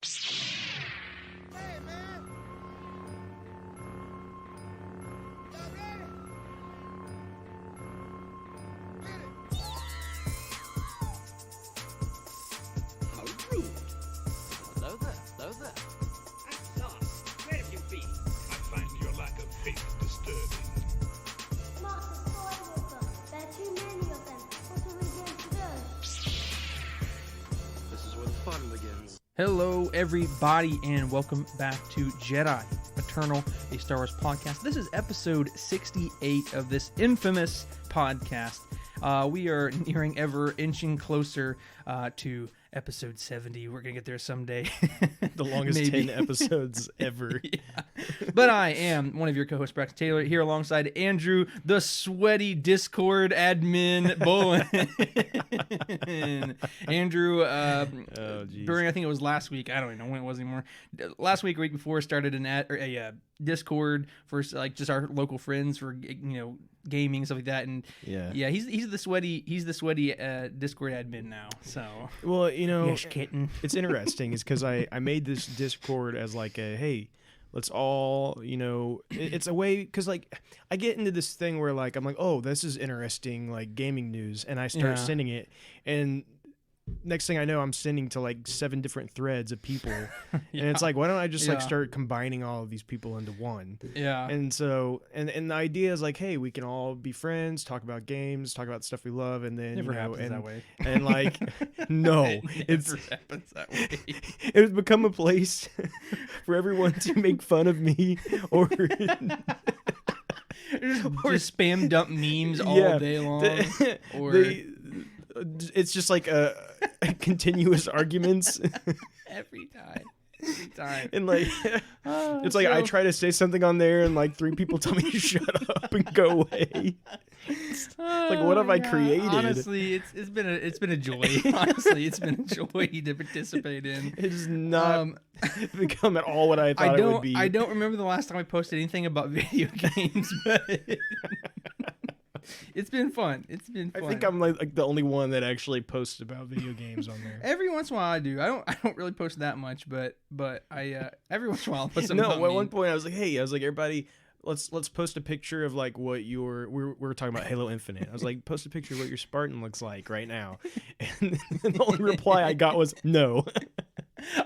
Hey, man. Y'all ready? Get it. How rude. Hello there, hello there. At last, where have you been? I find your lack of faith disturbing. Master Skywalker, there are too many of them. What are we going to do? This is where the fun begins. Hello, everybody, and welcome back to Jedi Eternal, a Star Wars podcast. This is episode 68 of this infamous podcast. We are nearing ever inching closer to episode 70. We're going to get there someday. The longest Maybe. 10 episodes ever. Yeah. But I am one of your co-hosts, Braxton Taylor, here alongside Andrew, the sweaty Discord admin, Bowen. Andrew, geez. during, I think it was last week, I don't even know when it was anymore. Last week or week before, started a Discord for just our local friends for gaming and stuff like that. And Yeah. he's the sweaty Discord admin now. So Well, yes, kitten. it's interesting is because I made this Discord as like a, hey, let's all, it's a way, because like I get into this thing where like, I'm like, oh, this is interesting, like gaming news. And I start sending it. And next thing I know, I'm sending to like 7 different threads of people. And it's like, why don't I just like start combining all of these people into one? Yeah. And so, and the idea is like, hey, we can all be friends, talk about games, talk about stuff we love, and then Never happens that way. And like, no, It never happens that way. it has become a place for everyone to make fun of me or Just spam dump memes all Yeah. day long. Or it's just like a continuous arguments. every time. Every time. And like, it's like I try to say something on there, and like 3 people tell me to shut up and go away. Like, what have I created? Honestly, it's been a joy. Honestly, it's been a joy to participate in. It has not become at all what I thought it would be. I don't remember the last time I posted anything about video games, but it's been fun. It's been fun. I think I'm like the only one that actually posts about video games on there. Every once in a while I do. I don't really post that much, but I every once in a while I'll put something. No, about at me. one point I was like, hey, everybody, let's post a picture of like what your we were talking about Halo Infinite. I was like, post a picture of what your Spartan looks like right now. And the only reply I got was no.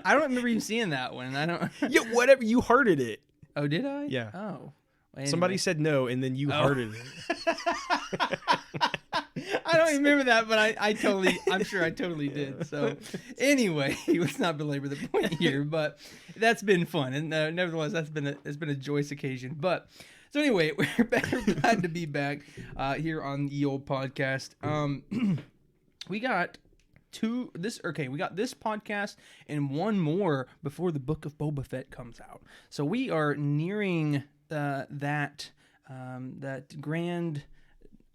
I don't remember you seeing that one. I don't. Yeah, whatever, you hearted it. Oh, did I? Yeah. Oh. Well, Somebody anyway. said no, and then you hearted it. I don't even remember that, but I'm sure I totally did. So anyway, let's not belabor the point here, but that's been fun. And nevertheless, it's been a joyous occasion. But so anyway, we're glad to be back here on the old podcast. We got this podcast and one more before the Book of Boba Fett comes out. So we are nearing that grand,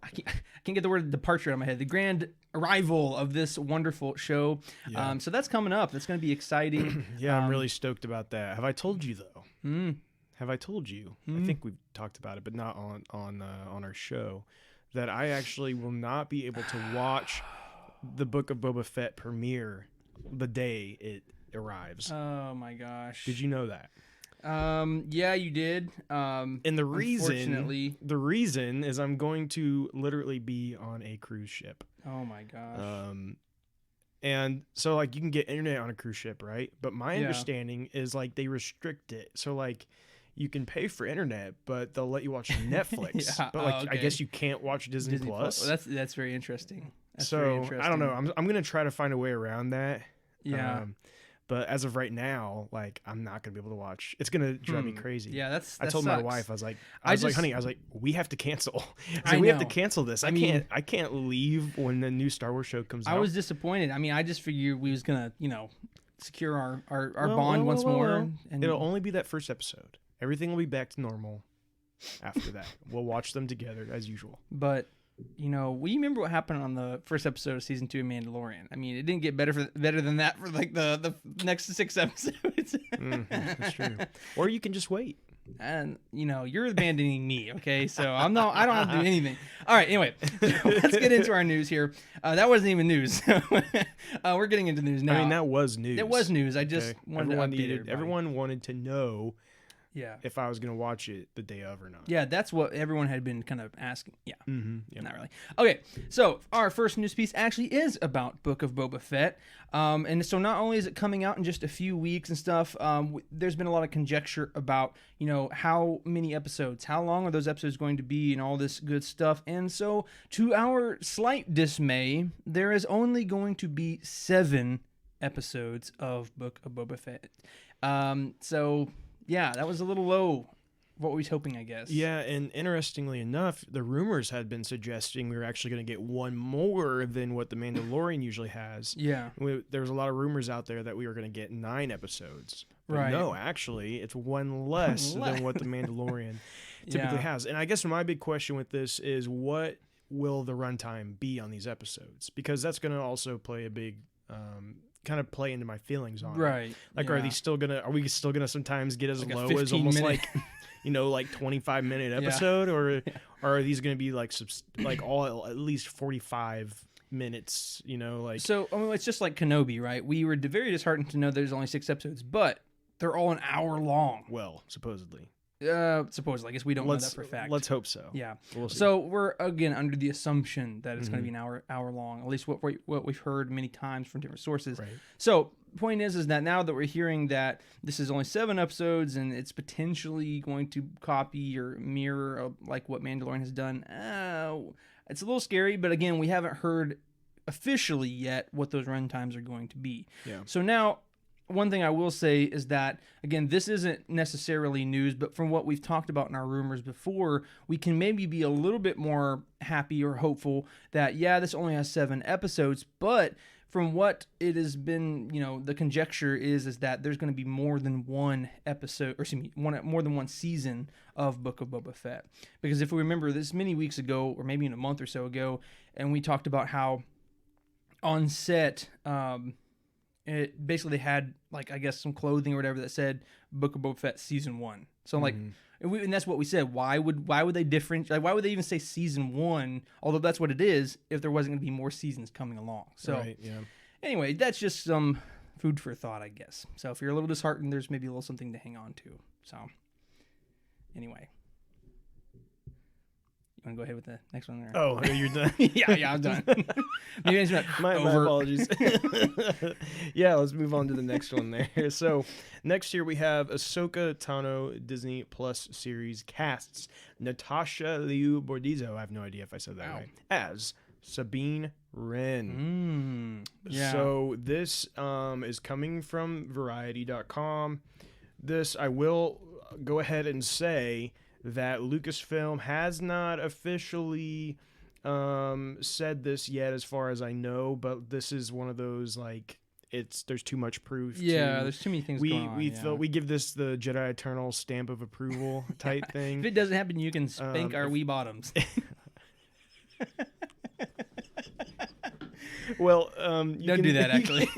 I can't get the word departure out of my head, the grand arrival of this wonderful show. Yeah. So that's coming up. That's going to be exciting. Yeah, I'm really stoked about that. Have I told you though? Have I told you? I think we've talked about it, but not on our show, that I actually will not be able to watch the Book of Boba Fett premiere the day it arrives. Oh my gosh. Did you know that? Yeah, you did. And the unfortunately, reason is I'm going to literally be on a cruise ship. oh my gosh. And so like you can get internet on a cruise ship, right? But my Yeah. understanding is like they restrict it. So like you can pay for internet, but they'll let you watch Netflix. Yeah. But like Oh, I okay. guess you can't watch Disney Plus. Well, that's very interesting. That's So very interesting. I don't know. I'm gonna try to find a way around that. Yeah. But as of right now, like I'm not gonna be able to watch. It's gonna drive me crazy. Yeah, that I told my sucks. wife, I was like, just- honey, we have to cancel. I We have to know. cancel this. I can't leave when the new Star Wars show comes out. I was disappointed. I mean, I just figured we was gonna, secure our bond once more. And It'll only be that first episode. Everything will be back to normal after that. We'll watch them together as usual. But we remember what happened on the first episode of season 2 of Mandalorian. I mean, it didn't get better than that for like the next 6 episodes. That's true. Or you can just wait. and you're abandoning me, okay? So I don't have to do anything. All right, anyway, let's get into our news here. That wasn't even news. We're getting into news now. I mean, that was news. It was news. I just wanted to update everybody. Everyone wanted to know Yeah. if I was going to watch it the day of or not. Yeah, that's what everyone had been kind of asking. Yeah. Mm-hmm. Not really. Okay, so our first news piece actually is about Book of Boba Fett. And so not only is it coming out in just a few weeks and stuff, there's been a lot of conjecture about, how many episodes, how long are those episodes going to be and all this good stuff. And so to our slight dismay, there is only going to be 7 episodes of Book of Boba Fett. So yeah, that was a little low. What we was hoping, I guess. Yeah, and interestingly enough, the rumors had been suggesting we were actually going to get one more than what The Mandalorian usually has. Yeah. There was a lot of rumors out there that we were going to get 9 episodes. But Right. no, actually, it's one less than what The Mandalorian typically has. And I guess my big question with this is, what will the runtime be on these episodes? Because that's going to also play a big kind of play into my feelings on it. Right. Like, yeah. are we still gonna sometimes get as Like a low as almost 15-minute like 25-minute episode, or are these gonna be like all at least 45 minutes? So I mean, it's just like Kenobi, right? We were very disheartened to know there's only 6 episodes, but they're all an hour long. Well, supposedly. Supposedly, I guess we don't know that for a fact. Let's hope so. Yeah. We'll see. So we're again under the assumption that it's going to be an hour long. At least what we've heard many times from different sources. Right. So point is that now that we're hearing that this is only 7 episodes and it's potentially going to copy or mirror like what Mandalorian has done, it's a little scary. But again, we haven't heard officially yet what those run times are going to be. Yeah. So now, one thing I will say is that, again, this isn't necessarily news, but from what we've talked about in our rumors before, we can maybe be a little bit more happy or hopeful that, yeah, this only has 7 episodes, but from what it has been, the conjecture is that there's going to be more than one episode, or excuse me, more than one season of Book of Boba Fett. Because if we remember this many weeks ago, or maybe in a month or so ago, and we talked about how on set, it basically had, like, I guess some clothing or whatever that said Book of Boba Fett season 1. So like, and that's what we said. Why would they differentiate? Like, why would they even say season 1? Although that's what it is. If there wasn't going to be more seasons coming along. So right, yeah. Anyway, that's just some food for thought, I guess. So if you're a little disheartened, there's maybe a little something to hang on to. So anyway. Want to go ahead with the next one there? Oh, you're done. yeah, I'm done. Maybe it's not my over. apologies. Yeah, let's move on to the next one there. So next year we have Ahsoka Tano Disney Plus series casts Natasha Liu Bordizzo, I have no idea if I said that right, as Sabine Wren. Yeah. So this is coming from Variety.com. This, I will go ahead and say that Lucasfilm has not officially said this yet, as far as I know, but this is one of those, like, there's too much proof. Yeah, there's too many things going on. We give this the Jedi Eternal stamp of approval type thing. If it doesn't happen, you can spank our wee bottoms. Well, don't do that. Actually,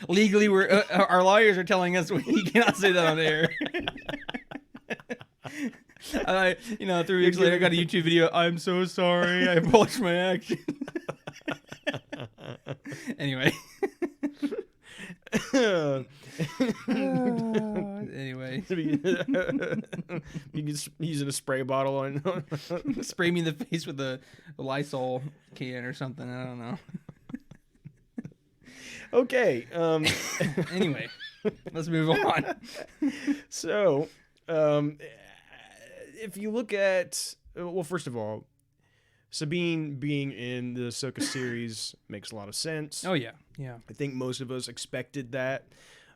legally, our lawyers are telling us we cannot say that on air. 3 weeks later, I got a YouTube video. I'm so sorry. I apologize for my action. Anyway. Anyway. You can using a spray bottle on. Spray me in the face with a Lysol can or something. I don't know. Okay. Anyway, let's move on. So, if you look at, well, first of all, Sabine being in the Ahsoka series makes a lot of sense. Oh, yeah. Yeah. I think most of us expected that.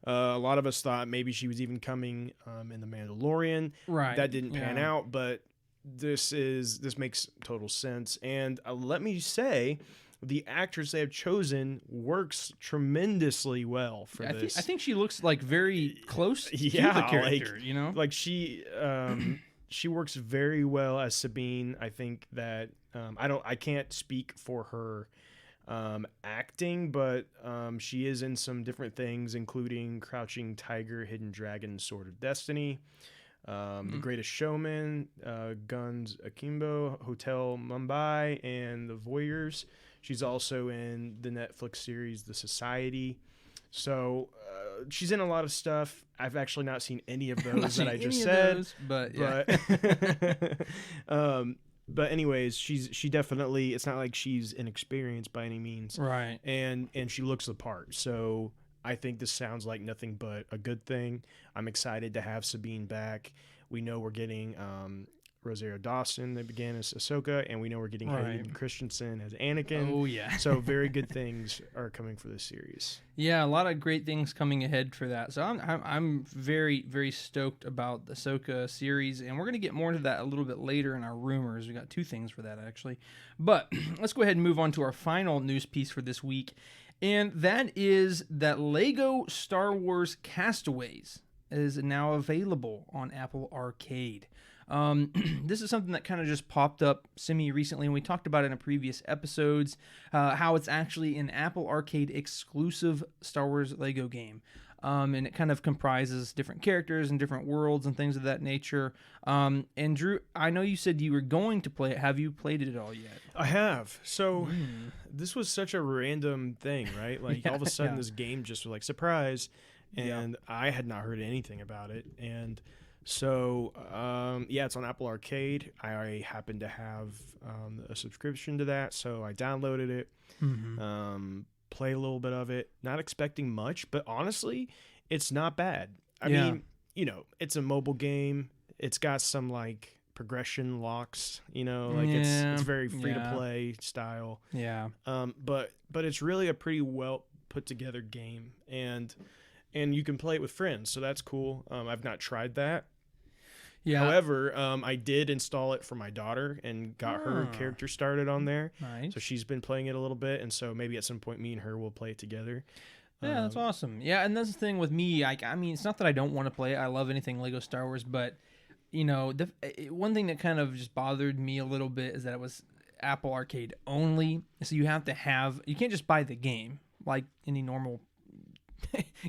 A lot of us thought maybe she was even coming in The Mandalorian. Right. That didn't pan out, but this makes total sense. And let me say, the actress they have chosen works tremendously well for this. I think she looks like very close to the character, Like she works very well as Sabine. I think that I can't speak for her acting, but she is in some different things, including Crouching Tiger, Hidden Dragon, Sword of Destiny. The Greatest Showman, Guns Akimbo, Hotel Mumbai, and The Voyeurs. She's also in the Netflix series The Society. So she's in a lot of stuff. I've actually not seen any of those that I just said. Those, but yeah. But anyways, she definitely, it's not like she's inexperienced by any means. Right. And she looks the part. So I think this sounds like nothing but a good thing. I'm excited to have Sabine back. We know we're getting Rosario Dawson that began as Ahsoka, and we know we're getting Hayden Christensen as Anakin. Oh, yeah. So very good things are coming for this series. Yeah, a lot of great things coming ahead for that. So I'm very, very stoked about the Ahsoka series, and we're going to get more into that a little bit later in our rumors. We got 2 things for that, actually. But let's go ahead and move on to our final news piece for this week, and that is that Lego Star Wars Castaways is now available on Apple Arcade. This is something that kind of just popped up semi-recently, and we talked about it in previous episodes, how it's actually an Apple Arcade exclusive Star Wars Lego game. And it kind of comprises different characters and different worlds and things of that nature. And Drew, I know you said you were going to play it. Have you played it at all yet? I have. So this was such a random thing, right? Like all of a sudden this game just was like, surprise. And I had not heard anything about it. And so, it's on Apple Arcade. I happen to have a subscription to that, so I downloaded it, play a little bit of it, not expecting much, but honestly, it's not bad. I mean, it's a mobile game. It's got some, like, progression locks, it's very free-to-play style. Yeah. But it's really a pretty well put-together game, and you can play it with friends, so that's cool. I've not tried that. Yeah. However, I did install it for my daughter and got her character started on there. Nice. So she's been playing it a little bit, and so maybe at some point me and her will play it together. Yeah, that's awesome. Yeah, and that's the thing with me. I mean, it's not that I don't want to play it. I love anything Lego Star Wars, but one thing that kind of just bothered me a little bit is that it was Apple Arcade only. So you can't just buy the game like any normal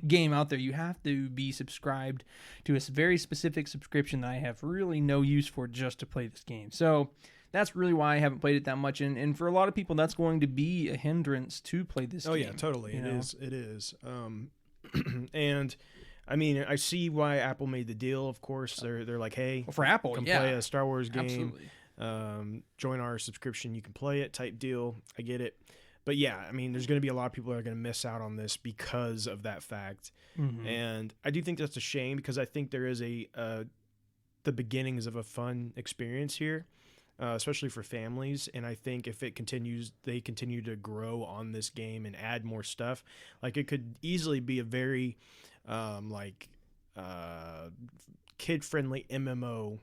game out there. You have to be subscribed to a very specific subscription that I have really no use for just to play this game. So that's really why I haven't played it that much. And for a lot of people, that's going to be a hindrance to play this game. Oh, yeah, totally. It is. And I mean, I see why Apple made the deal. Of course, they're like, hey, for Apple, come play a Star Wars game. Absolutely. Join our subscription, you can play it type deal. I get it. But yeah, I mean, there's going to be a lot of people that are going to miss out on this because of that fact. And I do think that's a shame because I think there is the beginnings of a fun experience here, especially for families. And I think if they continue to grow on this game and add more stuff, like it could easily be a very kid-friendly MMO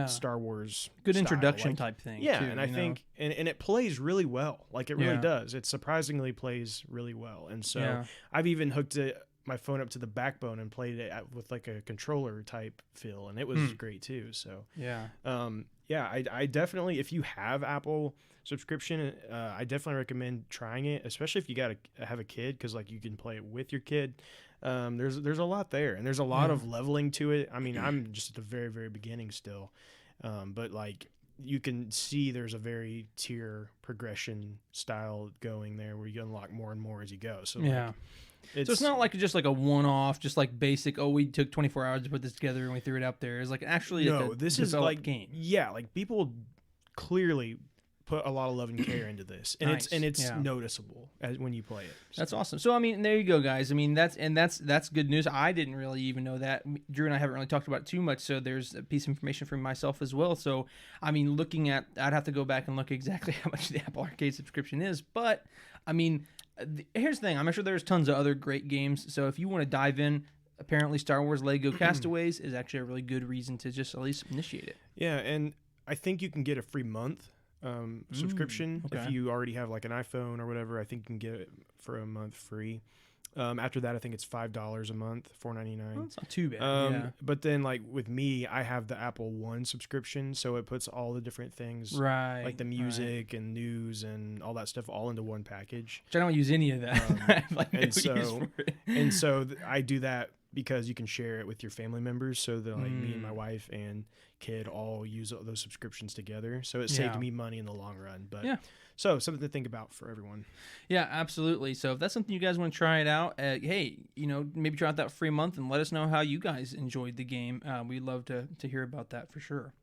Star Wars good style. introduction type thing. Yeah, too, and I think and it plays really well. Like it really does. It surprisingly plays really well. And so I've even hooked my phone up to the backbone and played it with like a controller type feel, and it was great too. So I definitely, if you have Apple subscription, I definitely recommend trying it, especially if you have a kid, because like you can play it with your kid. There's a lot there, and there's a lot of leveling to it. I mean, I'm just at the very, very beginning still, but like you can see there's a very tier progression style going there where you unlock more and more as you go. So so it's not like just like a one-off, just like basic. Oh, we took 24 hours to put this together and we threw it out there. It's like actually this is like game. Yeah, like people clearly put a lot of love and care into this, and it's noticeable when you play it. So. That's awesome. So I mean, there you go, guys. I mean, that's good news. I didn't really even know that. Drew and I haven't really talked about it too much, so there's a piece of information for myself as well. So I mean, I'd have to go back and look exactly how much the Apple Arcade subscription is, but I mean, here's the thing. I'm sure there's tons of other great games. So if you want to dive in, apparently Star Wars Lego Castaways is actually a really good reason to just at least initiate it. Yeah, and I think you can get a free month subscription if you already have like an iPhone or whatever. I think you can get it for a month free. After that, I think it's $5 a month, $4.99. Well, that's not too bad. But then, like with me, I have the Apple One subscription, so it puts all the different things, like the music and news and all that stuff, all into one package. Which I don't use any of that. And so I do that because you can share it with your family members. So that like me and my wife and kid all use those subscriptions together. So it saved me money in the long run. But so something to think about for everyone. Yeah, absolutely. So if that's something you guys want to try it out, hey, maybe try out that free month and let us know how you guys enjoyed the game. We'd love to hear about that for sure.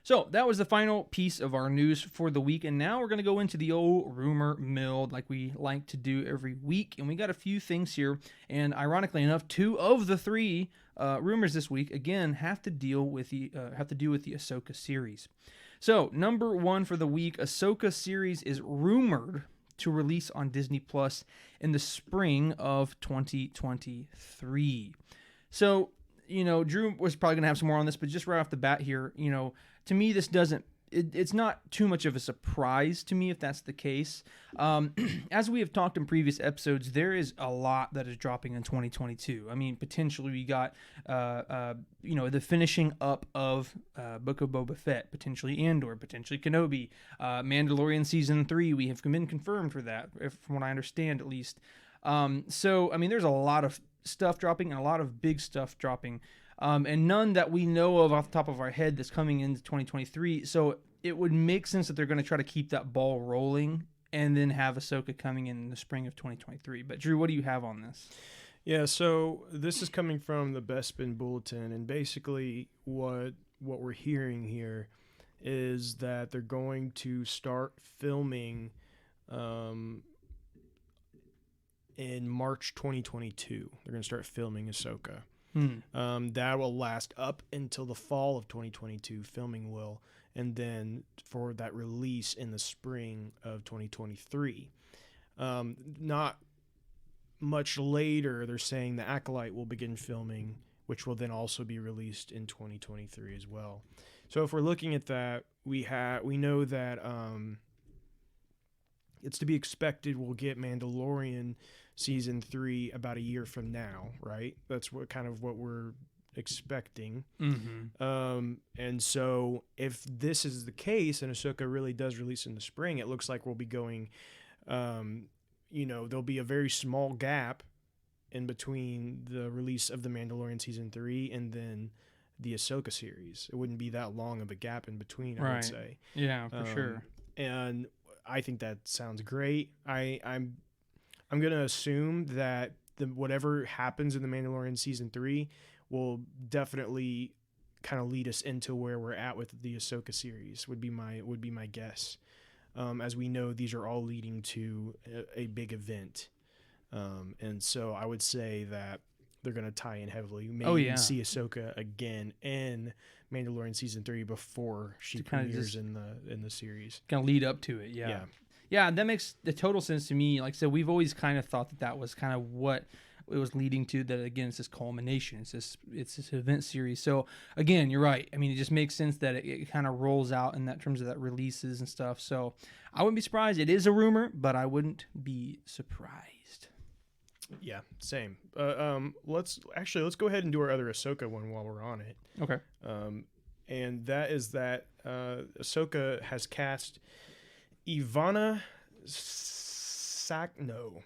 So that was the final piece of our news for the week, and now we're going to go into the old rumor mill like we like to do every week, and we got a few things here, and ironically enough, 2 of the 3 rumors this week, again, have to do with the Ahsoka series. So, number 1 for the week, Ahsoka series is rumored to release on Disney Plus in the spring of 2023. So, Drew was probably going to have some more on this, but just right off the bat here, to me, this doesn't, it's not too much of a surprise to me if that's the case. As we have talked in previous episodes, there is a lot that is dropping in 2022. I mean, potentially we got, the finishing up of Book of Boba Fett, potentially Andor, potentially Kenobi, Mandalorian Season 3. We have been confirmed for that, from what I understand at least. So, I mean, there's a lot of stuff dropping and a lot of big stuff dropping. And none that we know of off the top of our head that's coming into 2023. So it would make sense that they're going to try to keep that ball rolling and then have Ahsoka coming in the spring of 2023. But Drew, what do you have on this? Yeah, so this is coming from the Bespin Bulletin, and basically what we're hearing here is that they're going to start filming in March 2022. They're going to start filming Ahsoka. That will last up until the fall of 2022, filming will, and then for that release in the spring of 2023. Not much later, they're saying the Acolyte will begin filming, which will then also be released in 2023 as well. So if we're looking at that, we know that it's to be expected we'll get Mandalorian Season 3 about a year from now, right? That's what we're expecting. And so if this is the case and Ahsoka really does release in the spring, it looks like we'll be going, there'll be a very small gap in between the release of the Mandalorian Season 3 and then the Ahsoka series. It wouldn't be that long of a gap in between, I would say. Yeah, for sure. And I think that sounds great. I'm going to assume that whatever happens in the Mandalorian Season 3 will definitely kind of lead us into where we're at with the Ahsoka series, would be my guess. As we know, these are all leading to a big event. And so I would say that they're going to tie in heavily. Maybe even see Ahsoka again in Mandalorian Season 3 before she premieres in the series. Kind of lead up to it, yeah. Yeah, that makes the total sense to me. Like I said, we've always kind of thought that was kind of what it was leading to. That again, it's this culmination. It's this event series. So again, you're right. I mean, it just makes sense that it kind of rolls out in that terms of that releases and stuff. So I wouldn't be surprised. It is a rumor, but I wouldn't be surprised. Yeah, same. Let's go ahead and do our other Ahsoka one while we're on it. Okay. And that is that Ahsoka has cast Ivana Sac. No,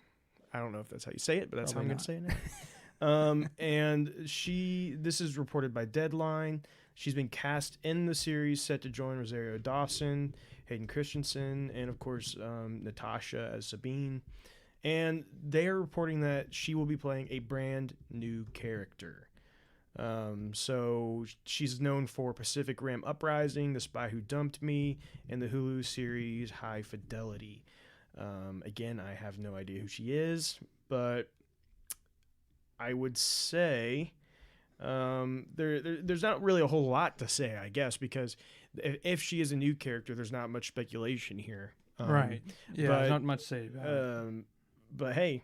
I don't know if that's how you say it, but that's Probably how I'm going to say it now. And this is reported by Deadline. She's been cast in the series, set to join Rosario Dawson, Hayden Christensen, and of course Natasha as Sabine. And they are reporting that she will be playing a brand new character. So she's known for Pacific Rim Uprising, The Spy Who Dumped Me, and the Hulu series High Fidelity. Again, I have no idea who she is, but I would say there's not really a whole lot to say, I guess, because if she is a new character, there's not much speculation here. Right. Yeah, there's not much to say about it. But hey,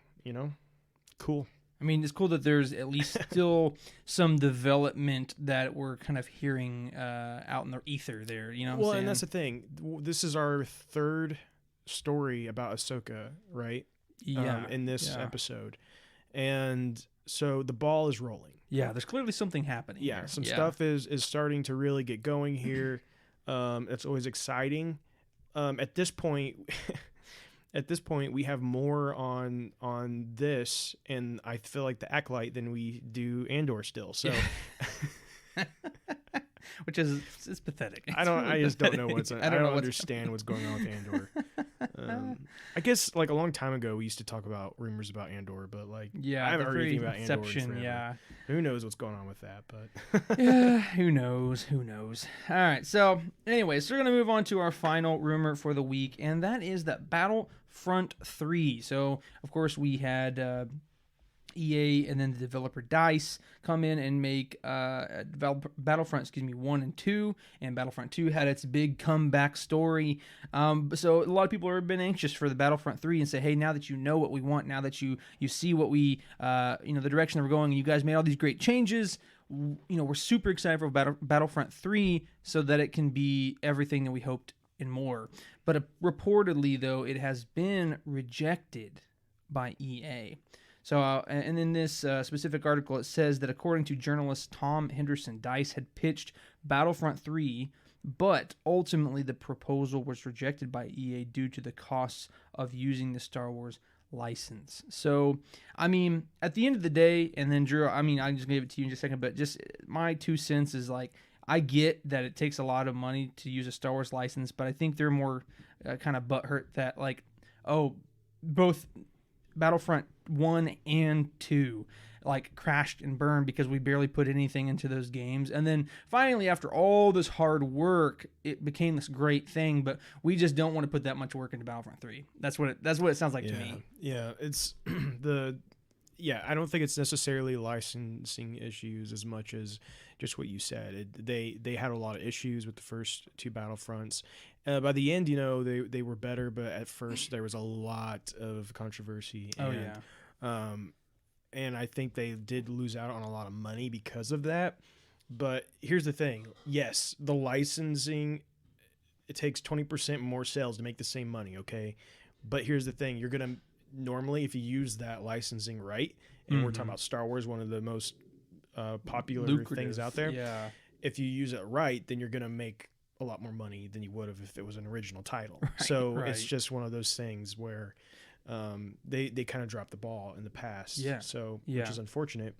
cool. I mean, it's cool that there's at least still some development that we're kind of hearing out in the ether there. You know what I'm saying? And that's the thing. This is our third story about Ahsoka, right? Yeah. In this episode. And so the ball is rolling. Yeah, there's clearly something happening. Yeah, here. some stuff is starting to really get going here. It's always exciting. At this point... at this point we have more on this, and I feel like the Acolyte than we do Andor still. So, which is it's pathetic. I don't. I just don't know pathetic. what's. I don't know don't understand what's going on with Andor. I guess like a long time ago we used to talk about rumors about Andor, but like Yeah, I haven't the heard anything very about Andor in inception, forever. yeah. Who knows what's going on with that? But Yeah, who knows? Who knows? All right. So, anyway, so we're gonna move on to our final rumor for the week, and that is that Battlefront 3. So, of course, we had EA and then the developer DICE come in and make Battlefront, 1 and 2, and Battlefront 2 had its big comeback story. So a lot of people have been anxious for the Battlefront 3 and say, hey, now that you know what we want, now that you see what we, the direction that we're going, and you guys made all these great changes, we're super excited for Battlefront 3 so that it can be everything that we hoped and more. But reportedly, though, it has been rejected by EA. So, and in this specific article, it says that according to journalist Tom Henderson, DICE had pitched Battlefront 3, but ultimately the proposal was rejected by EA due to the costs of using the Star Wars license. So, I mean, at the end of the day, and then Drew, I mean, I just gave it to you in just a second, but just my 2 cents is like, I get that it takes a lot of money to use a Star Wars license, but I think they're more kind of butthurt that like, oh, both Battlefront 1 and 2 like crashed and burned because we barely put anything into those games, and then finally after all this hard work it became this great thing, but we just don't want to put that much work into Battlefront 3. That's what it sounds like to me. Yeah, it's I don't think it's necessarily licensing issues as much as just what you said. They had a lot of issues with the first 2 Battlefronts. By the end, they were better, but at first there was a lot of controversy. And I think they did lose out on a lot of money because of that. But here's the thing. Yes, the licensing, it takes 20% more sales to make the same money, okay? But here's the thing. You're going to normally, if you use that licensing right, and we're talking about Star Wars, one of the most popular things out there. Yeah. If you use it right, then you're going to make a lot more money than you would have if it was an original title. Right, so right. it's just one of those things where they kind of dropped the ball in the past. Yeah. So Yeah. which is unfortunate.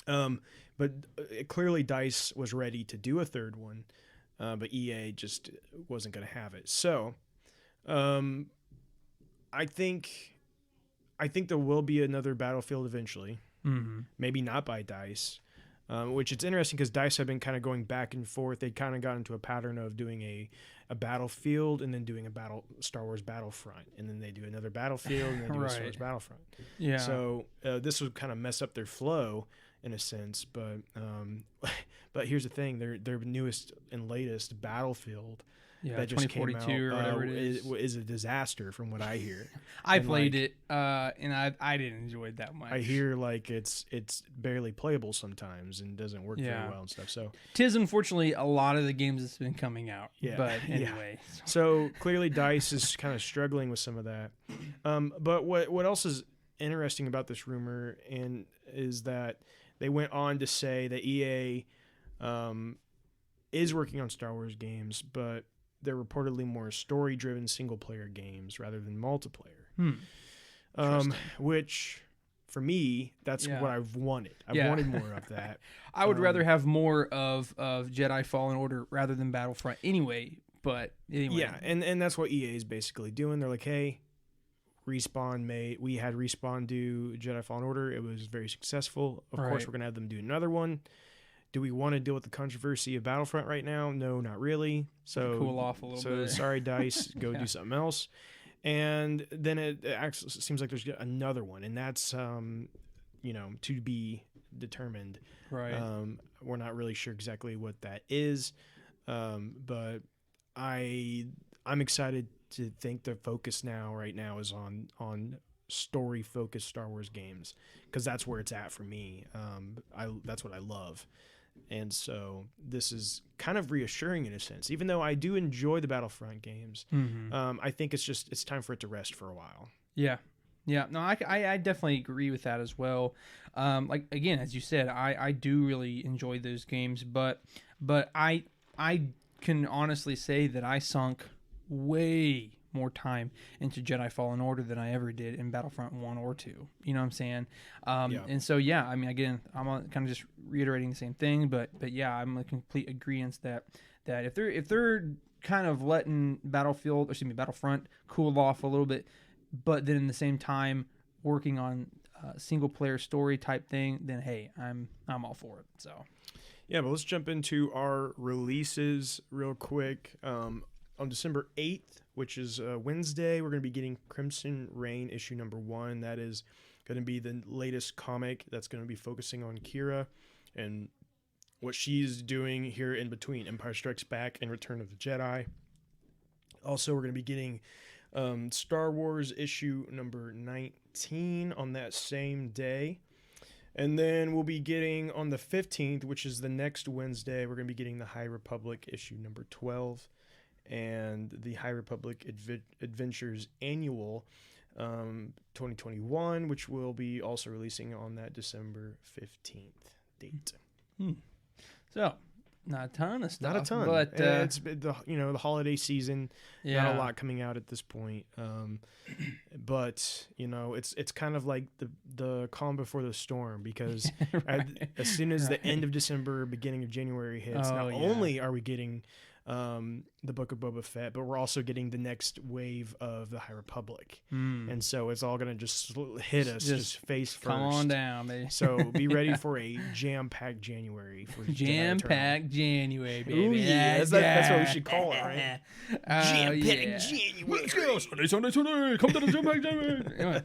But clearly DICE was ready to do a third one, but EA just wasn't going to have it. So I think there will be another Battlefield eventually. Mm-hmm. Maybe not by DICE. Which it's interesting because DICE have been kind of going back and forth. They kind of got into a pattern of doing a Battlefield and then doing a Star Wars Battlefront, and then they do another Battlefield and then do a Star Wars Battlefront. Yeah. So this would kind of mess up their flow in a sense, but here's the thing: their newest and latest Battlefield that just came out 2042 or whatever it is a disaster from what I hear. I And, played like, it, and I didn't enjoy it that much. I hear like it's barely playable sometimes and doesn't work Yeah. very well and stuff. So Tis unfortunately a lot of the games that's been coming out. Yeah, But yeah. anyway. So clearly DICE is kind of struggling with some of that. But what else is interesting about this rumor and is that they went on to say that EA is working on Star Wars games, but they're reportedly more story-driven single-player games rather than multiplayer. Which, for me, that's Yeah. what I've wanted. I've Yeah. wanted more of that. I would rather have more of Jedi Fallen Order rather than Battlefront anyway. But anyway. Yeah, and that's what EA is basically doing. They're like, hey, we had Respawn do Jedi Fallen Order. It was very successful. Of course, Right. we're going to have them do another one. Do we want to deal with the controversy of Battlefront right now? No, not really. So Cool off a little bit. sorry, DICE, go Yeah. do something else. And then it actually seems like there's another one, and that's to be determined. Right. We're not really sure exactly what that is, but I'm excited to think the focus right now is on story focused Star Wars games, because that's where it's at for me. That's what I love. And so this is kind of reassuring in a sense, even though I do enjoy the Battlefront games. I think it's time for it to rest for a while. Yeah. Yeah. No, I definitely agree with that as well. Like, again, as you said, I do really enjoy those games, but I can honestly say that I sunk way more time into Jedi Fallen Order than I ever did in Battlefront 1 or 2. You know what I'm saying? And so, yeah, I mean, again, I'm kind of just reiterating the same thing, but yeah, I'm in complete agreement that if they're kind of letting Battlefront cool off a little bit, but then in the same time working on a single player story type thing, then hey, I'm all for it. So yeah, but let's jump into our releases real quick. On December 8th, which is Wednesday, we're going to be getting Crimson Reign issue number 1. That is going to be the latest comic that's going to be focusing on Kira and what she's doing here in between Empire Strikes Back and Return of the Jedi. Also, we're going to be getting Star Wars issue number 19 on that same day. And then we'll be getting on the 15th, which is the next Wednesday, we're going to be getting the High Republic issue number 12 and the High Republic Adventures Annual 2021, which will be also releasing on that December 15th date. So, not a ton of stuff. Not a ton, but it's the holiday season. Yeah. Not a lot coming out at this point. But it's kind of like the calm before the storm, because Right. as soon as the end of December, beginning of January hits, not only are we getting the Book of Boba Fett, but we're also getting the next wave of the High Republic. And so it's all going to just hit us just face first. Come on down, baby. So be ready for a jam-packed January. For Jam-packed January, baby. Ooh, yeah. That's what we should call it, right? Jam-packed January. Let's go. Sunday. Come to the Jam-packed January. Anyway.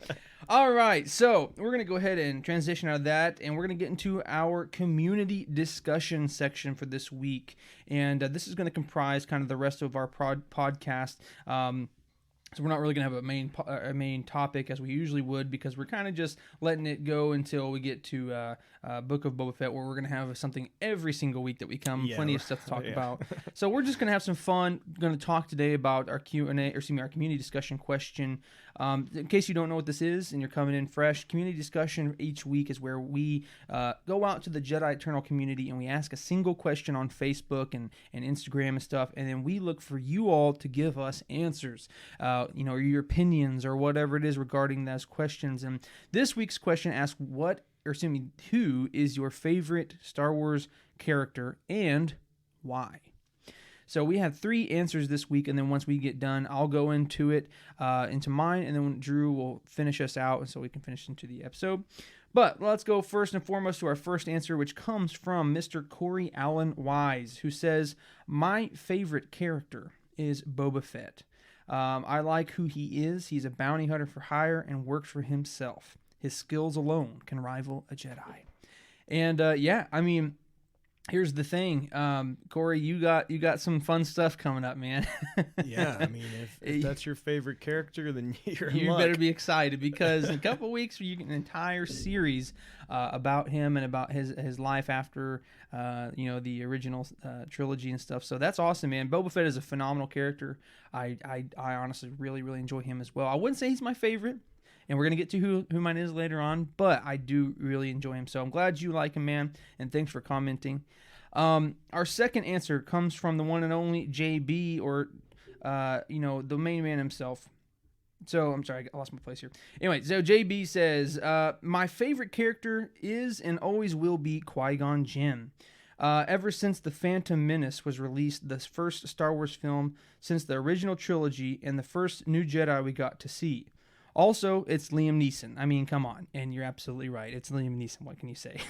All right, so we're going to go ahead and transition out of that, and we're going to get into our community discussion section for this week. And this is going to comprise kind of the rest of our podcast. So we're not really going to have a main topic as we usually would, because we're kind of just letting it go until we get to Book of Boba Fett, where we're going to have something every single week that we come. Yeah, plenty of stuff to talk yeah. about. So we're just going to have some fun. Going to talk today about our our community discussion question. In case you don't know what this is and you're coming in fresh, community discussion each week is where we go out to the Jedi Eternal community and we ask a single question on Facebook and Instagram and stuff, and then we look for you all to give us answers, or your opinions or whatever it is regarding those questions. And this week's question asks who is your favorite Star Wars character and why? So we have 3 answers this week, and then once we get done, I'll go into mine, and then Drew will finish us out, and so we can finish into the episode. But let's go first and foremost to our first answer, which comes from Mr. Corey Allen Wise, who says, my favorite character is Boba Fett. I like who he is. He's a bounty hunter for hire and works for himself. His skills alone can rival a Jedi. And here's the thing, Corey, you got some fun stuff coming up, man. Yeah, I mean, if that's your favorite character, then you're in you luck. better be excited, because in a couple of weeks you get an entire series about him and about his life after the original trilogy and stuff. So that's awesome, man. Boba Fett is a phenomenal character. I honestly really, really enjoy him as well. I wouldn't say he's my favorite, and we're going to get to who mine is later on, but I do really enjoy him. So I'm glad you like him, man, and thanks for commenting. Our second answer comes from the one and only JB, or, the main man himself. So, I'm sorry, I lost my place here. Anyway, so JB says, my favorite character is and always will be Qui-Gon Jinn. Ever since The Phantom Menace was released, the first Star Wars film since the original trilogy and the first new Jedi we got to see. Also, it's Liam Neeson. I mean, come on. And you're absolutely right. It's Liam Neeson. What can you say?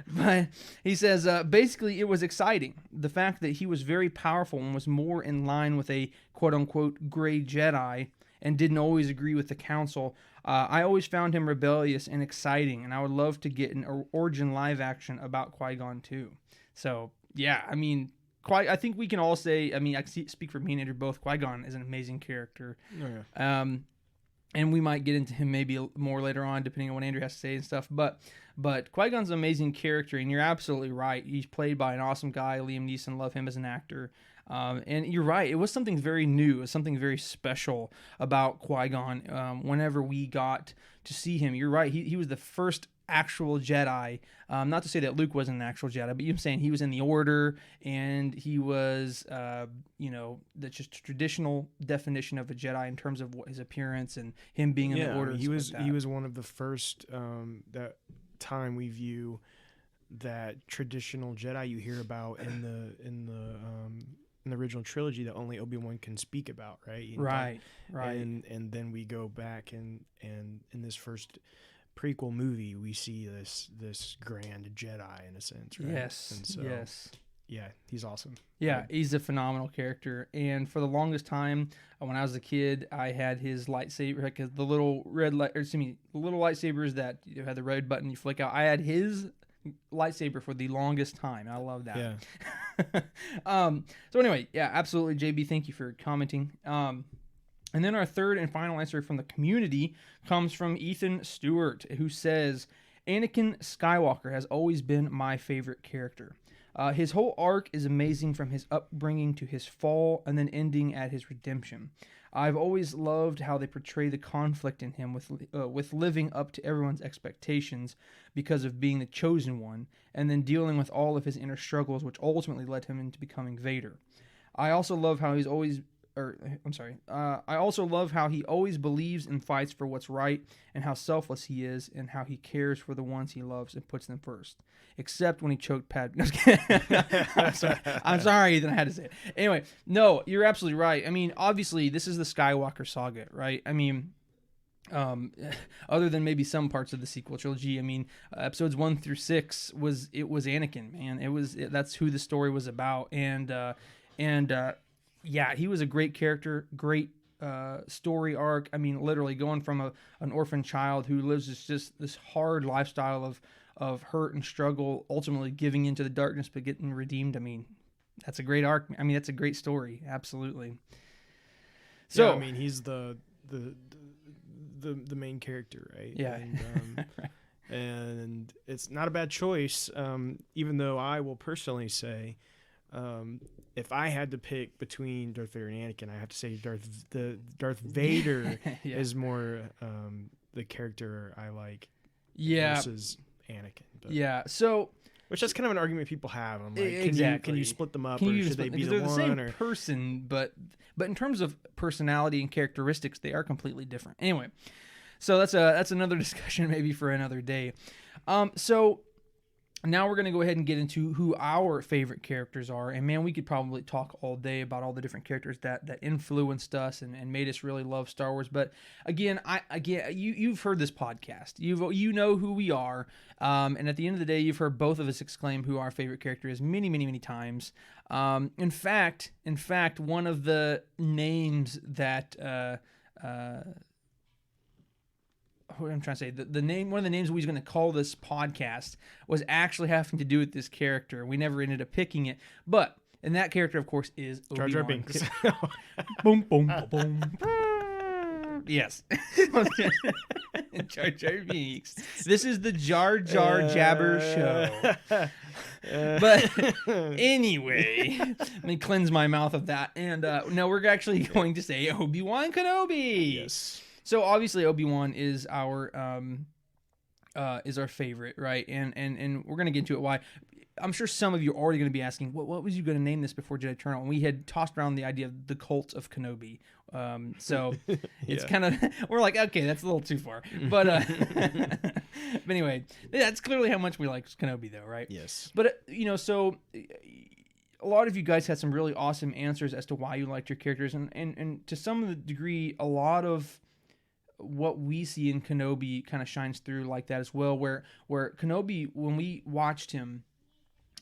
But he says, basically, it was exciting. The fact that he was very powerful and was more in line with a quote-unquote gray Jedi and didn't always agree with the council. I always found him rebellious and exciting, and I would love to get an origin live action about Qui-Gon too. So, yeah, I mean, I think we can all say, I mean, I speak for me and Andrew both, Qui-Gon is an amazing character. Oh, yeah. And we might get into him maybe more later on, depending on what Andrew has to say and stuff. But Qui-Gon's an amazing character, and you're absolutely right. He's played by an awesome guy, Liam Neeson. Love him as an actor. And you're right. It was something very new. It was something very special about Qui-Gon whenever we got to see him. You're right. He was the first actual Jedi. Not to say that Luke wasn't an actual Jedi, but you're saying he was in the Order, and he was, that's just a traditional definition of a Jedi in terms of what his appearance and him being in the Order. He was one of the first that time we view that traditional Jedi you hear about in the original trilogy that only Obi-Wan can speak about, right? Right. And then we go back and in this first prequel movie we see this grand Jedi in a sense, right? Yes. And so, yes. Yeah, he's awesome. Yeah, he's a phenomenal character. And for the longest time, when I was a kid, I had his lightsaber, like the little the little lightsabers that had the red button you flick out. I had his lightsaber for the longest time. I love that. Yeah. So anyway, yeah, absolutely, JB. Thank you for commenting. And then our third and final answer from the community comes from Ethan Stewart, who says, Anakin Skywalker has always been my favorite character. His whole arc is amazing, from his upbringing to his fall and then ending at his redemption. I've always loved how they portray the conflict in him with living up to everyone's expectations because of being the chosen one, and then dealing with all of his inner struggles, which ultimately led him into becoming Vader. I also love how I also love how he always believes and fights for what's right, and how selfless he is, and how he cares for the ones he loves and puts them first. Except when he choked Padme. I'm sorry, Ethan, I had to say it. Anyway, no, you're absolutely right. I mean, obviously, this is the Skywalker saga, right? I mean, other than maybe some parts of the sequel trilogy, I mean, episodes 1 through 6 was Anakin, man. That's who the story was about, and yeah, he was a great character, great story arc. I mean, literally going from an orphan child who lives just this hard lifestyle of hurt and struggle, ultimately giving into the darkness but getting redeemed. I mean, that's a great arc. I mean, that's a great story. Absolutely. So, yeah, I mean, he's the main character, right? Yeah. And, and it's not a bad choice, even though I will personally say, if I had to pick between Darth Vader and Anakin, I have to say Darth Vader Yeah. is more the character I like versus Anakin. But, Yeah. So, which that's kind of an argument people have. I'm like, exactly. can you split them up, Can or you should they be they're the the one? same Or person, but in terms of personality and characteristics, they are completely different. Anyway, so that's another discussion maybe for another day. So now we're going to go ahead and get into who our favorite characters are. And man, we could probably talk all day about all the different characters that influenced us and made us really love Star Wars. But again, you've heard this podcast. You know who we are. And at the end of the day, you've heard both of us exclaim who our favorite character is many, many, many times. In fact, one of the names that what I'm trying to say, the name, one of the names we was going to call this podcast was actually having to do with this character. We never ended up picking it, and that character, of course, is Jar Jar Binks. Boom, boom, boom. Yes. Jar Jar Binks. This is the Jar Jar Jabber show. But anyway, let me cleanse my mouth of that. And no, we're actually going to say Obi-Wan Kenobi. Yes. So obviously Obi-Wan is our favorite, right? And we're gonna get into it. Why? I'm sure some of you are already gonna be asking, what was you gonna name this before Jedi Eternal? And we had tossed around the idea of the cult of Kenobi. So it's kind of, we're like, okay, that's a little too far. But but anyway, that's clearly how much we like Kenobi, though, right? Yes. But so a lot of you guys had some really awesome answers as to why you liked your characters, and to some degree, a lot of what we see in Kenobi kind of shines through like that as well, where Kenobi, when we watched him,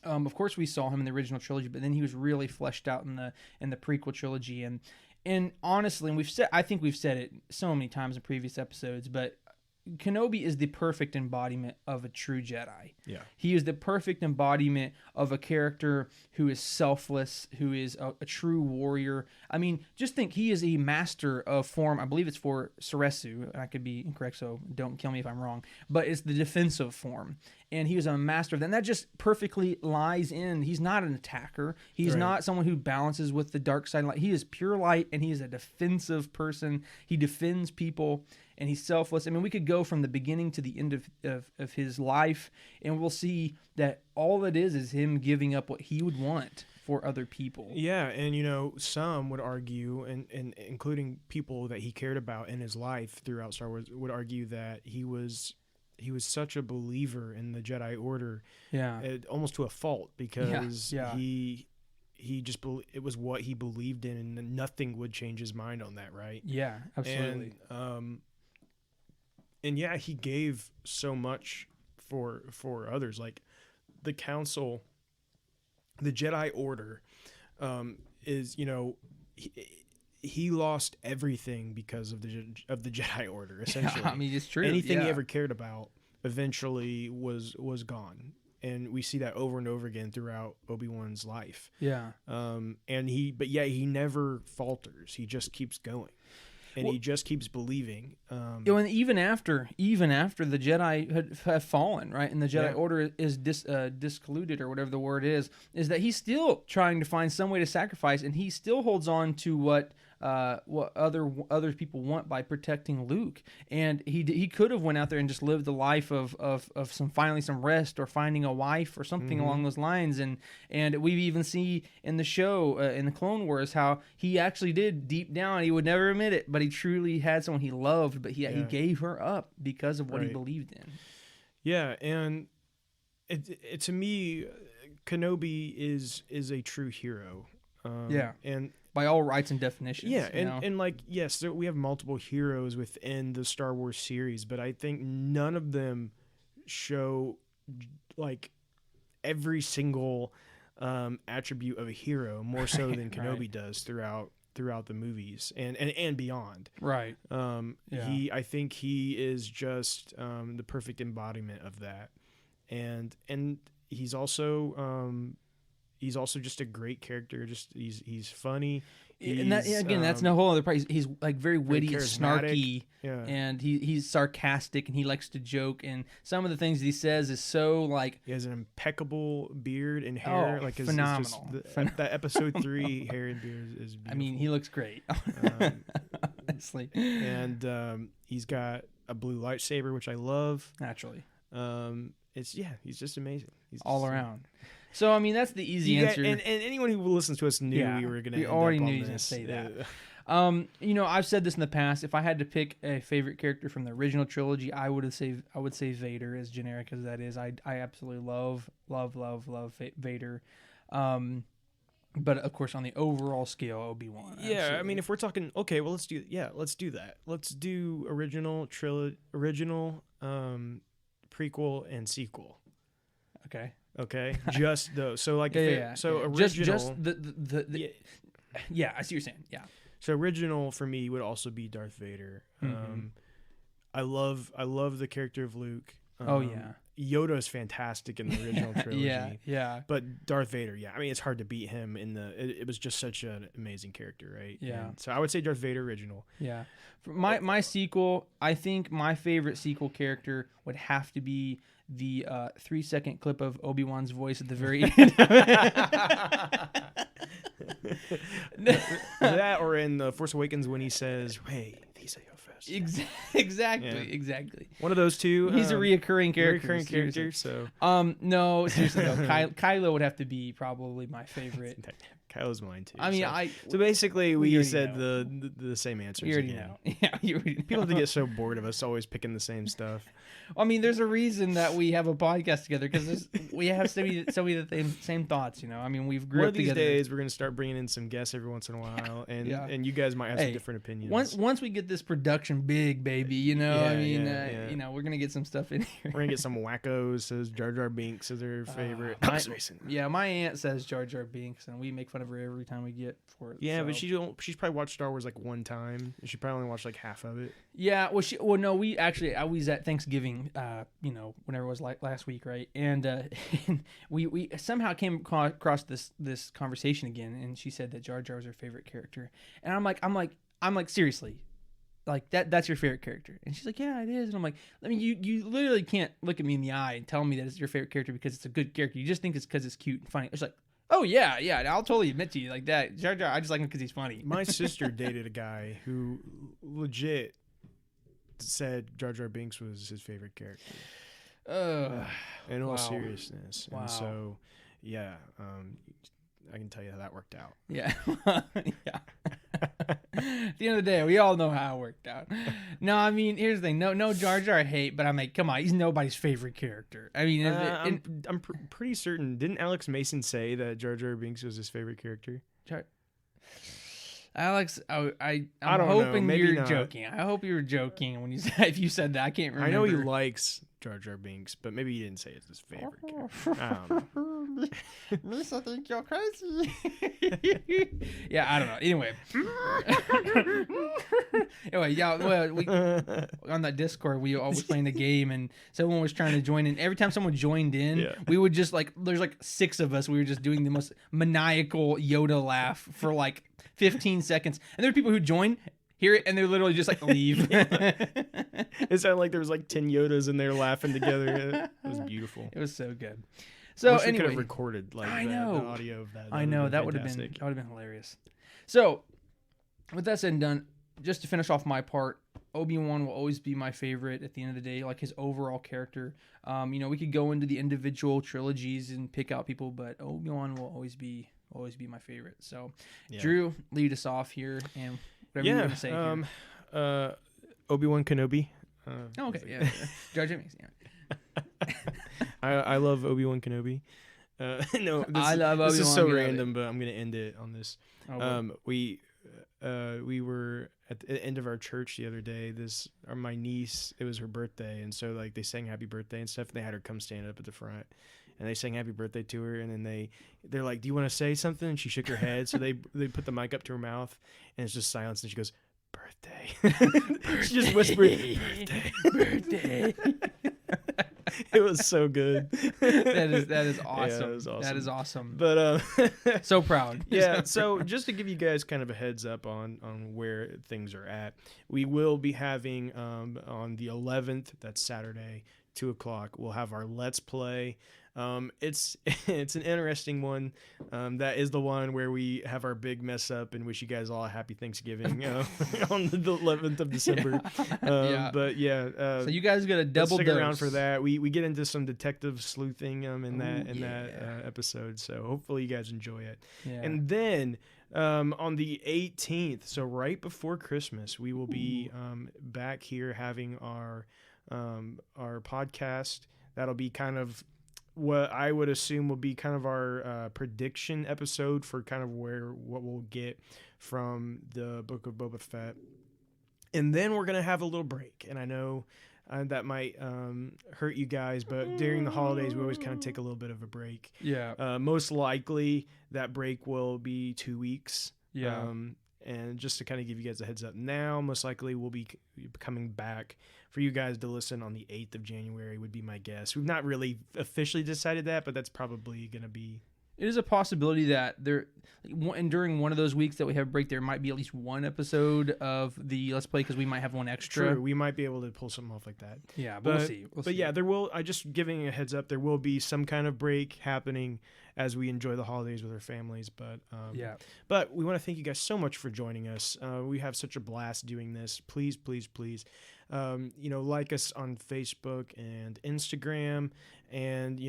of course we saw him in the original trilogy, but then he was really fleshed out in the prequel trilogy, and honestly, and I think we've said it so many times in previous episodes, but Kenobi is the perfect embodiment of a true Jedi. Yeah. He is the perfect embodiment of a character who is selfless, who is a true warrior. I mean, just think, he is a master of form. I believe it's for Seresu. I could be incorrect, so don't kill me if I'm wrong. But it's the defensive form. And he is a master of that. And that just perfectly lies in. He's not an attacker. He's not someone who balances with the dark side. He is pure light, and he is a defensive person. He defends people. and he's selfless. I mean, we could go from the beginning to the end of his life, and we'll see that all it is him giving up what he would want for other people. Yeah, and some would argue, and including people that he cared about in his life throughout Star Wars, would argue that he was such a believer in the Jedi Order, almost to a fault, because he just it was what he believed in, and nothing would change his mind on that, right? Yeah, absolutely. And yeah, he gave so much for others, like the Council, the Jedi Order, is he lost everything because of the Jedi Order, essentially. Yeah, I mean, it's true. Anything he ever cared about eventually was gone. And we see that over and over again throughout Obi-Wan's life. Yeah. But he never falters. He just keeps going. And he just keeps believing. And even after the Jedi have fallen, right, and the Jedi Order is discoluded, or whatever the word is that he's still trying to find some way to sacrifice, and he still holds on to what other people want by protecting Luke. And he could have went out there and just lived the life of some rest, or finding a wife or something along those lines. And we even see in the show, in the Clone Wars, how he actually did, deep down, he would never admit it, but he truly had someone he loved, but he gave her up because of what he believed in. Yeah, and it to me, Kenobi is a true hero. And by all rights and definitions. Yeah, and like, yes, we have multiple heroes within the Star Wars series, but I think none of them show like every single attribute of a hero more so than Kenobi does throughout the movies and beyond. Right. I think he is just the perfect embodiment of that, and he's also just a great character. Just he's funny. That's no whole other part. He's like very witty and snarky, and he's sarcastic, and he likes to joke. And some of the things he says is so like, he has an impeccable beard and hair. Oh, like phenomenal. That episode 3 hair and beard is beautiful. I mean, he looks great. Honestly, and he's got a blue lightsaber, which I love. Naturally, he's just amazing. He's all around. So, I mean, that's the easy answer. And anyone who listens to us knew we were going to. We already knew you were going to say that. I've said this in the past. If I had to pick a favorite character from the original trilogy, I would say Vader, as generic as that is. I absolutely love Vader. But of course, on the overall scale, Obi-Wan. Yeah, absolutely. I mean, if we're talking, okay, well, let's do that. Let's do original prequel and sequel. Okay, just those. So like, so original. Just the yeah, I see what you're saying. Yeah. So original for me would also be Darth Vader. I love the character of Luke. Yoda is fantastic in the original trilogy. yeah. But Darth Vader, I mean, it's hard to beat him in it was just such an amazing character, right? Yeah. And so I would say Darth Vader original. Yeah. For my sequel, I think my favorite sequel character would have to be the 3-second clip of Obi-Wan's voice at the very end. That, or in The Force Awakens when he says, "Hey, these are your first." Exactly. One of those two. He's a reoccurring character. So. No, seriously though, Kylo would have to be probably my favorite. Kylo's mine too. I mean, so basically we said the same answers. You already again. know. Yeah, you already know. People have to get so bored of us always picking the same stuff. I mean, there's a reason that we have a podcast together, because we have so many of the same thoughts. I mean, we've grew up together. One of these days, we're gonna start bringing in some guests every once in a while, and you guys might have some different opinions. Once we get this production big, baby, we're gonna get some stuff in here. We're gonna get some wackos. Says Jar Binks is their favorite. My aunt says Jar Binks, and we make fun of her every time we get for it. Yeah, but she's probably watched Star Wars like one time, and she probably only watched like half of it. Yeah, I was at Thanksgiving, whenever it was like last week, right? And we somehow came across this conversation again, and she said that Jar Jar was her favorite character, and I'm like seriously, like that's your favorite character? And she's like, yeah, it is. And I'm like, I mean, you literally can't look at me in the eye and tell me that it's your favorite character because it's a good character. You just think it's because it's cute and funny. It's like, oh yeah, I'll totally admit to you like that. Jar Jar, I just like him because he's funny. My sister dated a guy who legit said Jar Jar Binks was his favorite character. In all wow. seriousness. Wow. And so, yeah, I can tell you how that worked out. Yeah. Yeah. At the end of the day, we all know how it worked out. No, I mean, here's the thing. No Jar Jar hate, but I'm like, come on, he's nobody's favorite character. I mean, I'm pretty certain. Didn't Alex Mason say that Jar Jar Binks was his favorite character? Alex, I'm don't know, hoping maybe you're not. joking. I hope you were joking when you said, if you said that. I can't remember. I know he likes Jar Jar Binks, but maybe he didn't say it's his favorite character. I don't know. Lisa, think you're crazy. Yeah, I don't know. Anyway, yeah. Well, we on that Discord, we always playing the game, and someone was trying to join in. Every time someone joined in, we would just there's 6 of us. We were just doing the most maniacal Yoda laugh for 15 seconds, and there are people who join. Hear it, and they literally just leave. It sounded like there was 10 Yodas in there laughing together. It was beautiful. It was so good. So we anyway, could have recorded the audio of that. I know that would have been hilarious. So, with that said and done, just to finish off my part, Obi-Wan will always be my favorite at the end of the day, his overall character. We could go into the individual trilogies and pick out people, but Obi-Wan will always be my favorite. So, Drew, lead us off here, and whatever you want to say here. Obi-Wan Kenobi. Okay, yeah. Jar Jar Binks, yeah. I love Obi-Wan Kenobi. No, I love Obi-Wan This is so Kenobi. random, but I'm gonna end it on this. We were at the end of our church the other day. My niece, it was her birthday, and so they sang happy birthday and stuff, and they had her come stand up at the front, and they sang happy birthday to her, and then they're like, "Do you want to say something?" And she shook her head, so they put the mic up to her mouth, and it's just silence, and she goes, "Birthday." She just whispered, "Birthday." It was so good. That is awesome. Yeah, it was awesome. That is awesome. But so proud. Yeah, so just to give you guys kind of a heads up on where things are at, we will be having on the 11th, that's Saturday, 2:00, we'll have our Let's Play. It's an interesting one. That is the one where we have our big mess up and wish you guys all a happy Thanksgiving on the 11th of December. But yeah, so you guys got a double stick dose. around for that. We get into some detective sleuthing in that episode, so hopefully you guys enjoy it. Yeah. And then on the 18th, so right before Christmas, we will be back here having our podcast. That'll be kind of what I would assume will be kind of our prediction episode for kind of what we'll get from the Book of Boba Fett. And then we're going to have a little break. And I know that might hurt you guys, but during the holidays, we always kind of take a little bit of a break. Yeah. Most likely that break will be 2 weeks. Yeah. And just to kind of give you guys a heads up now, most likely we'll be coming back for you guys to listen on the 8th of January would be my guess. We've not really officially decided that, but that's probably going to be... It is a possibility that during one of those weeks that we have a break, there might be at least one episode of the Let's Play because we might have one extra. True, we might be able to pull something off like that. Yeah, but we'll see. But yeah, there will. I just giving a heads up. There will be some kind of break happening as we enjoy the holidays with our families. But But we want to thank you guys so much for joining us. We have such a blast doing this. Please, please, please. Like us on Facebook and Instagram, and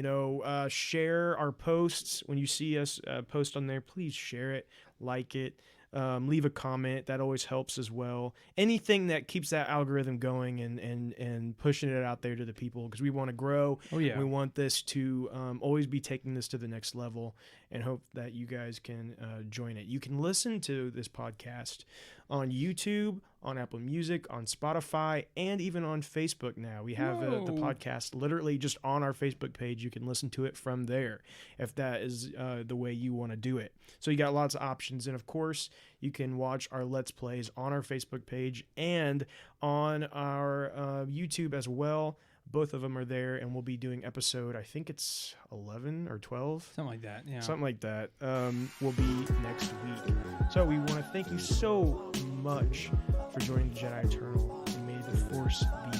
share our posts. When you see us post on there, please share it, like it, leave a comment. That always helps as well. Anything that keeps that algorithm going and pushing it out there to the people, because we want to grow. Oh yeah, we want this to always be taking this to the next level, and hope that you guys can join it. You can listen to this podcast on YouTube, on Apple Music, on Spotify, and even on Facebook now. We have the podcast literally just on our Facebook page. You can listen to it from there if that is the way you want to do it. So you got lots of options. And of course, you can watch our Let's Plays on our Facebook page and on our YouTube as well. Both of them are there, and we'll be doing episode, I think it's 11 or 12. Something like that, yeah. Something like that will be next week. So we want to thank you so much for joining the Jedi Eternal, and may the Force be